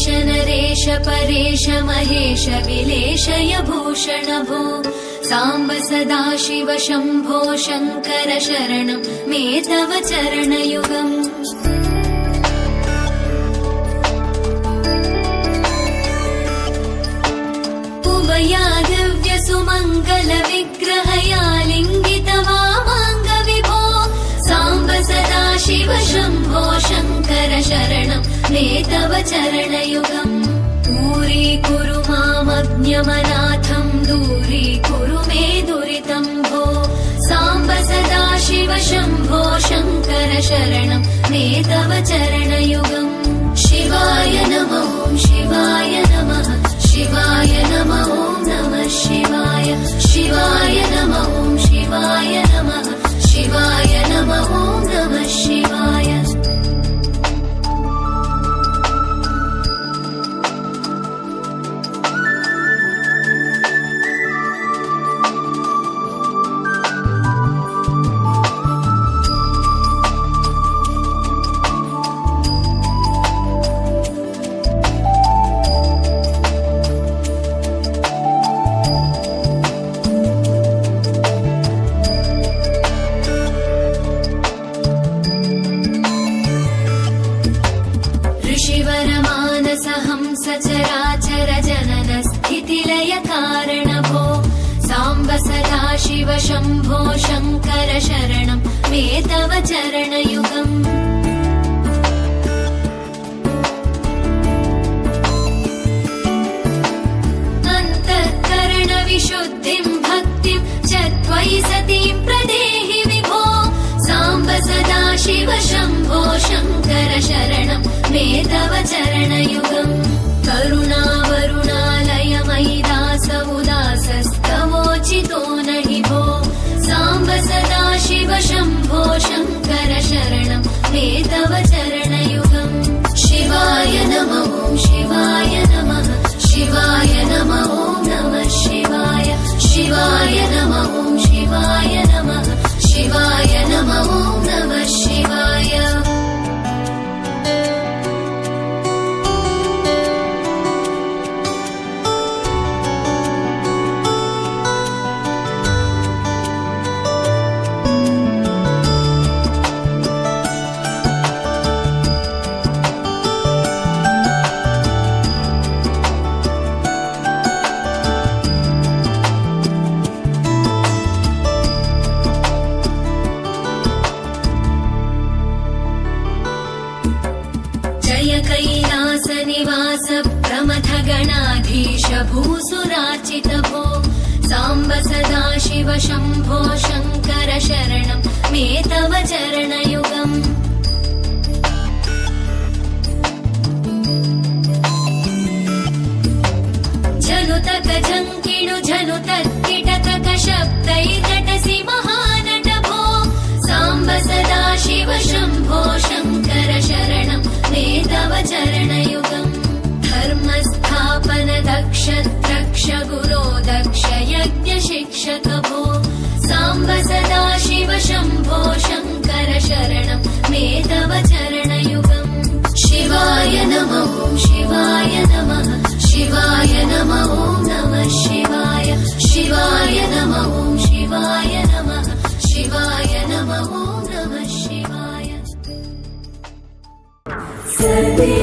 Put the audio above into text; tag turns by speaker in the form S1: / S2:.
S1: नरेश परेश महेश विलेशय भूषण भो साम्ब सदाशिव शम्भो शङ्कर शरणं मे तव चरणयुगम् उमया दिव्य सुमङ्गल विग्रहया लिङ्गित वामाङ्ग विभो साम्ब सदाशिव शम्भो शङ्कर शरणं मे तव चरणयुगम् दूरीकुरु मामज्ञमनाथं दूरीकुरु मे दुरितं भो साम्ब सदाशिव शम्भो शङ्कर शरणं मे तव चरणयुगम् शिवाय नमः शिवाय नमः शिवाय नमः नमः शिवाय शिवाय नमः शिवाय नमः शिवाय नमः नमः शिवाय सचराचर जनन स्थितिलय कारण भो साम्ब सदाशिव शम्भो शङ्कर शरणं मे तव चरणयुगम् अन्तःकरण विशुद्धिं भक्तिं च त्वयि सतीं प्रदेहि विभो साम्ब सदाशिव शम्भो शङ्कर शरणं मे तव चरणयुगम् करुणावरुणालय मयि दास उदासस्तवोचितो नहि भो साम्ब सदाशिव शम्भो शङ्कर शरणं मे तव चरणयुगम् शिवाय नमः शिवाय नमः शिवाय नमः नमः शिवाय शिवाय नमः शिवाय नमः शिवाय नमः नमः शिवाय कैलास निवास प्रमथ गणाधीश भूसुरार्चित भो साम्ब सदाशिव शम्भो शङ्कर शरणं मे तव चरणयुगम् जनुतक झङ्किणु झनुतत्किटतक शब्दैर्नटसि महानट भो साम्ब सदाशिव शम्भो शङ्कर शरणं मे तव चरणयुगम् धर्मस्थापन दक्ष द्रक्ष गुरो दक्ष यज्ञ शिक्षक भो साम्ब सदाशिव शम्भो शङ्कर शरणं मे तव चरणयुगम् शिवाय नमः शिवाय नमः शिवाय नमः नमः शिवाय शिवाय नमः शिवाय नमः शिवाय नमः नमः शिवाय सर्वे